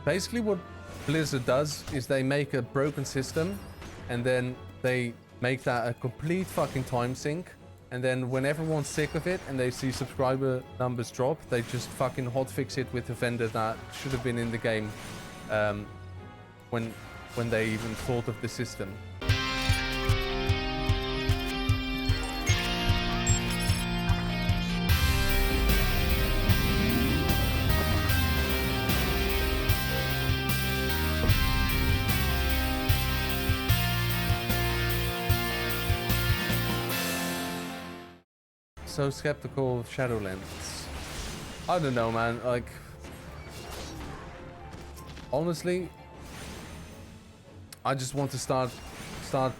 Basically what Blizzard does is they make a broken system and then they make that a complete fucking time sink. And then when everyone's sick of it and they see subscriber numbers drop, they just fucking hotfix it with a vendor that should have been in the game when they even thought of the system. So skeptical of Shadowlands. I don't know, man. Like, honestly, I just want to start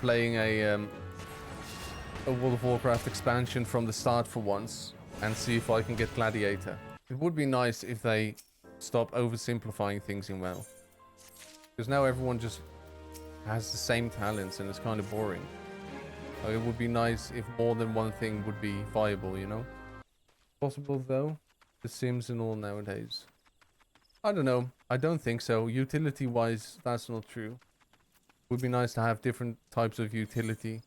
playing a World of Warcraft expansion from the start for once and see if I can get Gladiator. It would be nice if they stop oversimplifying things in WoW, because now everyone just has the same talents and it's kind of boring. Like, it would be nice if more than one thing would be viable, you know? Possible though? The Sims and all nowadays. I don't know. I don't think so. Utility-wise, that's not true. It would be nice to have different types of utility.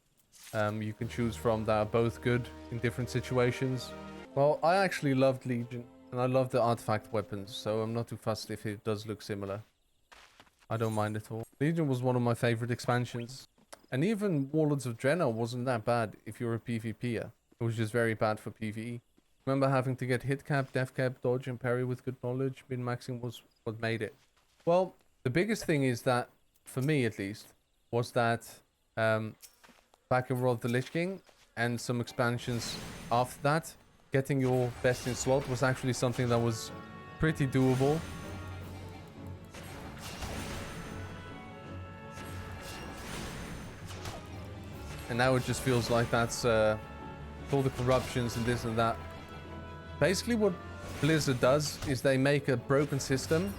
You can choose from that are both good in different situations. Well, I actually loved Legion, and I love the artifact weapons, so I'm not too fussed if it does look similar. I don't mind at all. Legion was one of my favorite expansions. And even Warlords of Draenor wasn't that bad if you're a PvPer. It was just very bad for PvE. Remember having to get hit cap, def cap, dodge, and parry with good knowledge? Min-maxing was what made it. Well, the biggest thing is that, for me at least, was that back in World of the Lich King and some expansions after that, getting your best in slot was actually something that was pretty doable. And now it just feels like that's all the corruptions and this and that. Basically what Blizzard does is they make a broken system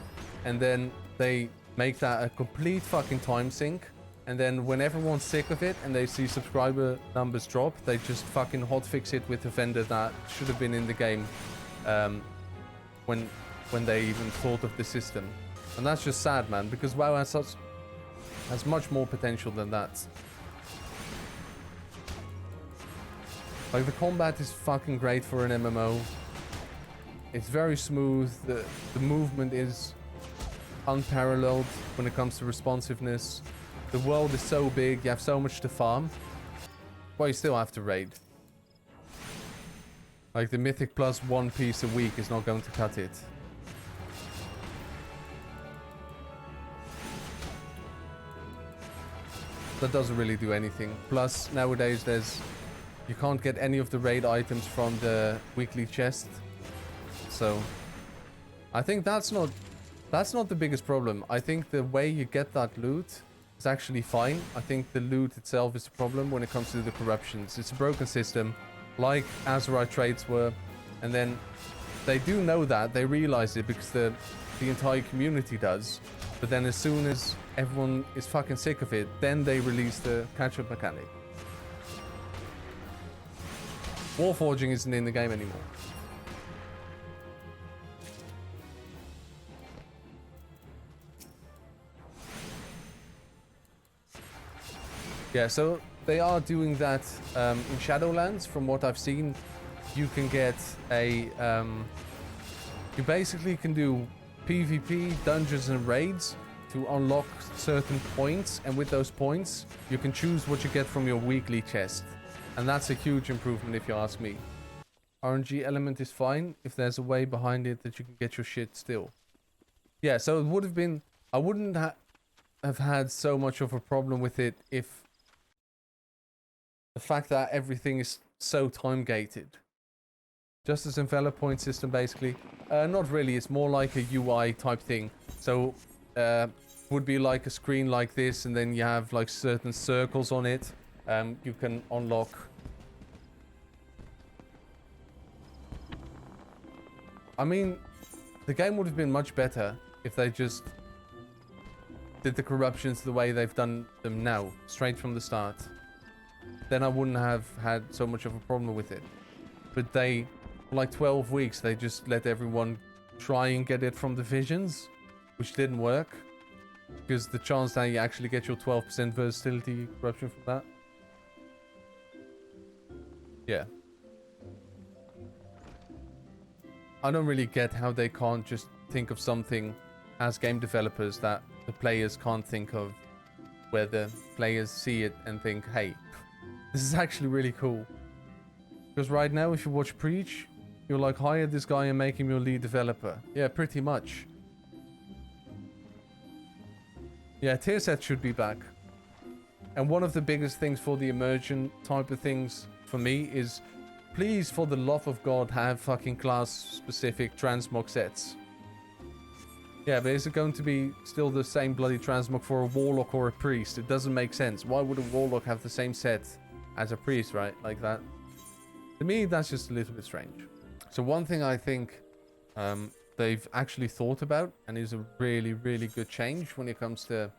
and then they make that a complete fucking time sink. And then when everyone's sick of it and they see subscriber numbers drop, they just fucking hotfix it with a vendor that should have been in the game when they even thought of the system. And that's just sad, man, because WoW has much more potential than that. Like, the combat is fucking great for an MMO. It's very smooth. The movement is unparalleled when it comes to responsiveness. The world is so big, you have so much to farm. Well, you still have to raid. Like, the Mythic plus one piece a week is not going to cut it. That doesn't really do anything. Plus, nowadays you can't get any of the raid items from the weekly chest. So I think that's not the biggest problem. I think the way you get that loot is actually fine. I think the loot itself is the problem when it comes to the corruptions. It's a broken system, like Azerite trades were, and then they do know that, they realize it because the entire community does. But then as soon as everyone is fucking sick of it, then they release the catch-up mechanic. Warforging isn't in the game anymore. Yeah, so they are doing that in Shadowlands. From what I've seen, you can get a... you basically can do PvP, dungeons and raids to unlock certain points. And with those points, you can choose what you get from your weekly chest. And that's a huge improvement if you ask me. RNG element is fine if there's a way behind it that you can get your shit still. Yeah, so it would have been... I wouldn't have had so much of a problem with it if the fact that everything is so time-gated. Just as envelope point system, basically. Not really, it's more like a UI type thing. So, would be like a screen like this, and then you have like certain circles on it. You can unlock. I mean, the game would have been much better if they just did the corruptions the way they've done them now, straight from the start. Then I wouldn't have had so much of a problem with it. But they, for like 12 weeks, they just let everyone try and get it from the visions, which didn't work. Because the chance that you actually get your 12% versatility corruption from that. Yeah. I don't really get how they can't just think of something as game developers that the players can't think of, where the players see it and think, hey, this is actually really cool. Because right now, if you watch Preach, you're like, hire this guy and make him your lead developer. Yeah, pretty much. Yeah, tier set should be back. And one of the biggest things for the immersion type of things for me is, please, for the love of God, have fucking class-specific transmog sets. Yeah, but is it going to be still the same bloody transmog for a warlock or a priest? It doesn't make sense. Why would a warlock have the same set as a priest, right? Like that. To me, that's just a little bit strange. So one thing I think they've actually thought about, and is a really, really good change when it comes to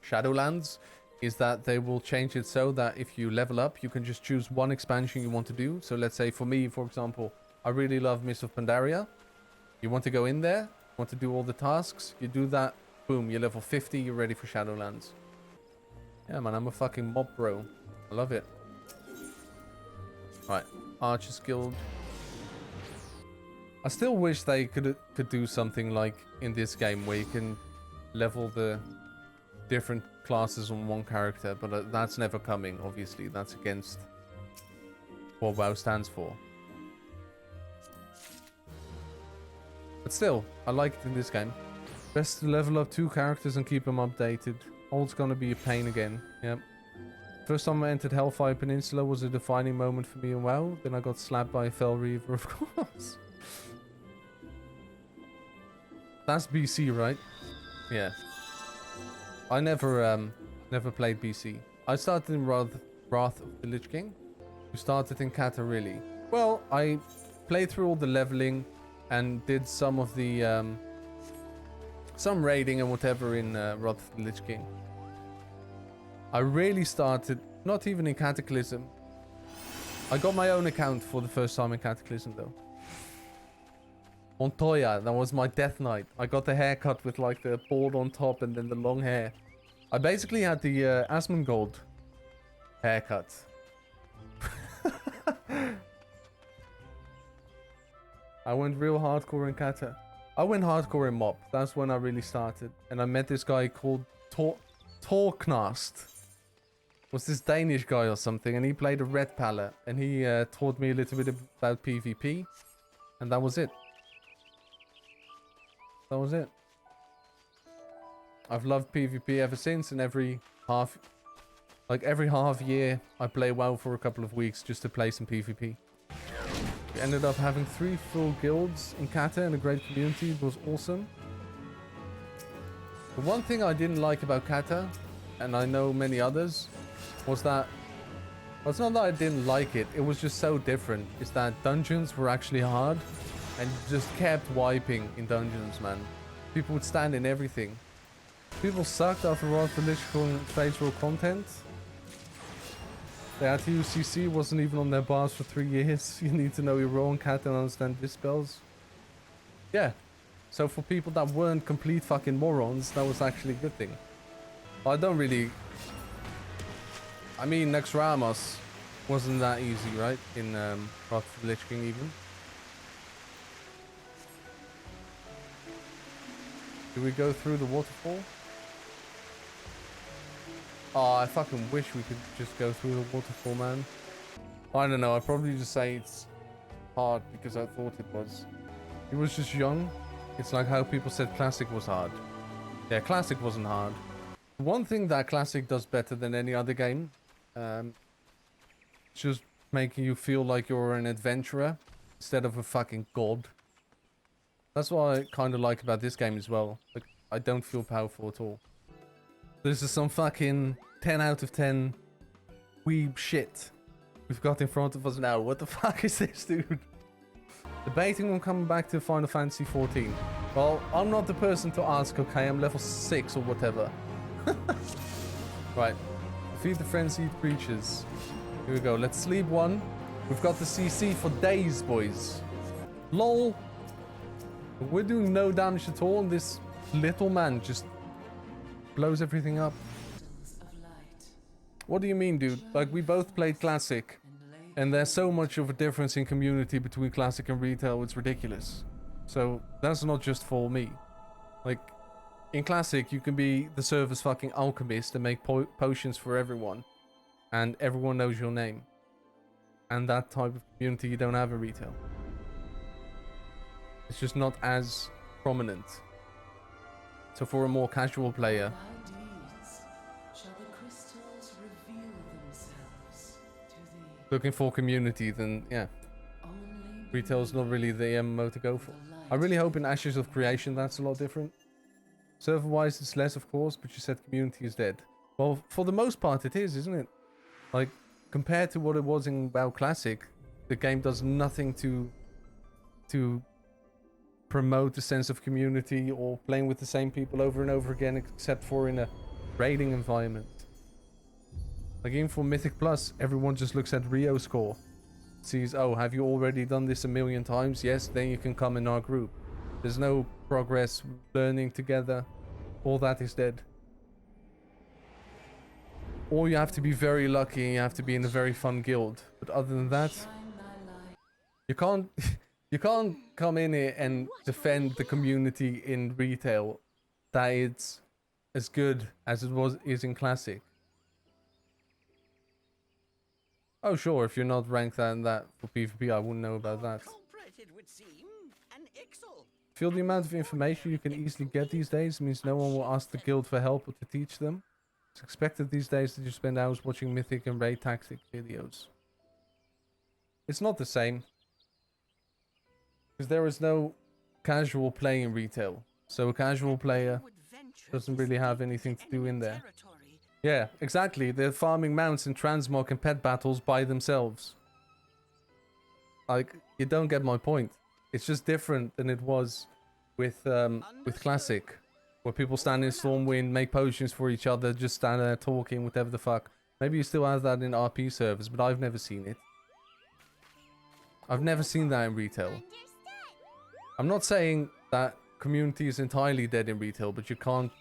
Shadowlands, is that they will change it so that if you level up, you can just choose one expansion you want to do. So let's say for me, for example, I really love Mists of Pandaria. You want to go in there, want to do all the tasks, you do that, boom, you're level 50, you're ready for Shadowlands. Yeah, man, I'm a fucking mob bro. I love it. Right, Archer's Guild. I still wish they could do something like in this game where you can level the different classes on one character, but that's never coming, obviously. That's against what WoW stands for. But still, I like it in this game. Best to level up 2 characters and keep them updated. Old's gonna be a pain again. Yep. First time I entered Hellfire Peninsula was a defining moment for me in WoW. Then I got slapped by a Fell Reaver, of course. That's BC, right? Yeah. I never played BC. I started in Wrath of the Lich King. We started in Kata, really. Well, I played through all the leveling and did some of the some raiding and whatever in Wrath of the Lich King. I really started not even in Cataclysm. I got my own account for the first time in Cataclysm though. Montoya, that was my death knight. I got the haircut with like the bald on top and then the long hair. I basically had the Asmongold haircut. I went real hardcore in Kata. I went hardcore in Mob. That's when I really started. And I met this guy called Torknast. Was this Danish guy or something, and he played a red palette. And he taught me a little bit about PvP. And that was it. That was it. I've loved PvP ever since, and every half year I play WoW for a couple of weeks just to play some PvP. We ended up having 3 full guilds in Kata and a great community. It was awesome. The one thing I didn't like about Kata, and I know many others, was that, well, it's not that I didn't like it, it was just so different, is that dungeons were actually hard. And just kept wiping in dungeons, man. People would stand in everything. People sucked after Wrath of the Lich King phase roll content. The RTUCC wasn't even on their bars for 3 years. You need to know your role in Cat and understand dispels. Yeah. So for people that weren't complete fucking morons, that was actually a good thing. I don't really... I mean, Naxxramas wasn't that easy, right? In Wrath of the Lich King even. Do we go through the waterfall? Oh, I fucking wish we could just go through the waterfall, man. I don't know, I'd probably just say it's hard because I thought it was. It was just young. It's like how people said Classic was hard. Yeah, Classic wasn't hard. One thing that Classic does better than any other game, just making you feel like you're an adventurer instead of a fucking god. That's what I kind of like about this game as well. Like, I don't feel powerful at all. This is some fucking 10 out of 10 weeb shit we've got in front of us now. What the fuck is this, dude? Debating on coming back to Final Fantasy 14. Well, I'm not the person to ask, okay? I'm level 6 or whatever. Right. Feed the frenzied creatures. Here we go. Let's sleep 1. We've got the CC for days, boys. LOL. We're doing no damage at all, and this little man just blows everything up. What do you mean, dude? Like, we both played Classic, and there's so much of a difference in community between Classic and Retail, it's ridiculous. So, that's not just for me. Like, in Classic, you can be the server's fucking alchemist and make potions for everyone, and everyone knows your name. And that type of community you don't have in Retail. It's just not as prominent. So for a more casual player, looking for community, then yeah, Retail's not really the MMO to go for. I really hope in Ashes of Creation that's a lot different. Server-wise it's less, of course, but you said community is dead. Well, for the most part it is, isn't it? Like, compared to what it was in WoW Classic, the game does nothing to promote a sense of community or playing with the same people over and over again, except for in a raiding environment. Like, even for Mythic Plus, everyone just looks at Rio score, sees, oh, have you already done this a million times? Yes, then you can come in our group. There's no progress, learning together. All that is dead. Or you have to be very lucky and you have to be in a very fun guild. But other than that, you can't you can't come in here and defend the community in Retail that it's as good as it is in Classic. Oh sure, if you're not ranked that and that for PvP, I wouldn't know about that. Feel the amount of information you can easily get these days means no one will ask the guild for help or to teach them. It's expected these days that you spend hours watching Mythic and Raid tactic videos. It's not the same. Because there is no casual play in Retail. So a casual player doesn't really have anything to do in there. Yeah, exactly. They're farming mounts in transmog and pet battles by themselves. Like, you don't get my point. It's just different than it was with Classic. Where people stand in Stormwind, make potions for each other, just stand there talking, whatever the fuck. Maybe you still have that in RP servers, but I've never seen it. I've never seen that in Retail. I'm not saying that community is entirely dead in Retail, but you can't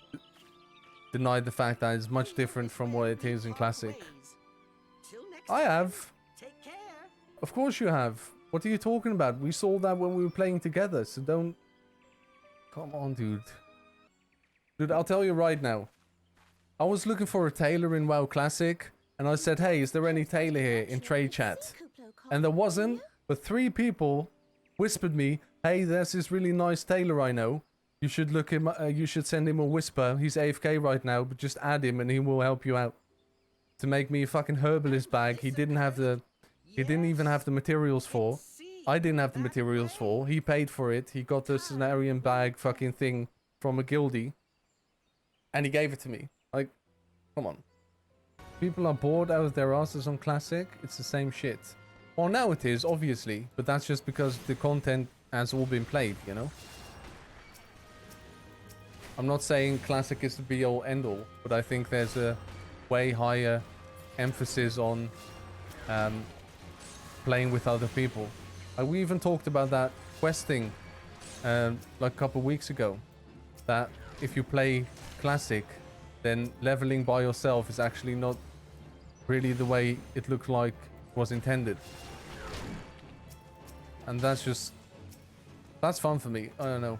deny the fact that it's much different from what it is in Classic. I have. Of course you have. What are you talking about? We saw that when we were playing together, so don't... Come on, dude. Dude, I'll tell you right now. I was looking for a tailor in WoW Classic, and I said, hey, is there any tailor here in trade chat? And there wasn't, but 3 people whispered me, hey, there's this really nice tailor I know. You should look him. You should send him a whisper. He's AFK right now, but just add him and he will help you out. To make me a fucking herbalist bag, he didn't have the... He didn't even have the materials for. I didn't have the materials for. He paid for it. He got the Cenarian bag fucking thing from a guildie. And he gave it to me. Like, come on. People are bored out of their asses on Classic. It's the same shit. Well, now it is, obviously. But that's just because the content has all been played, you know? I'm not saying Classic is the be-all, end-all. But I think there's a way higher emphasis on playing with other people. We even talked about that quest thing like a couple of weeks ago. That if you play Classic, then leveling by yourself is actually not really the way it looked like it was intended. And that's fun for me. I don't know.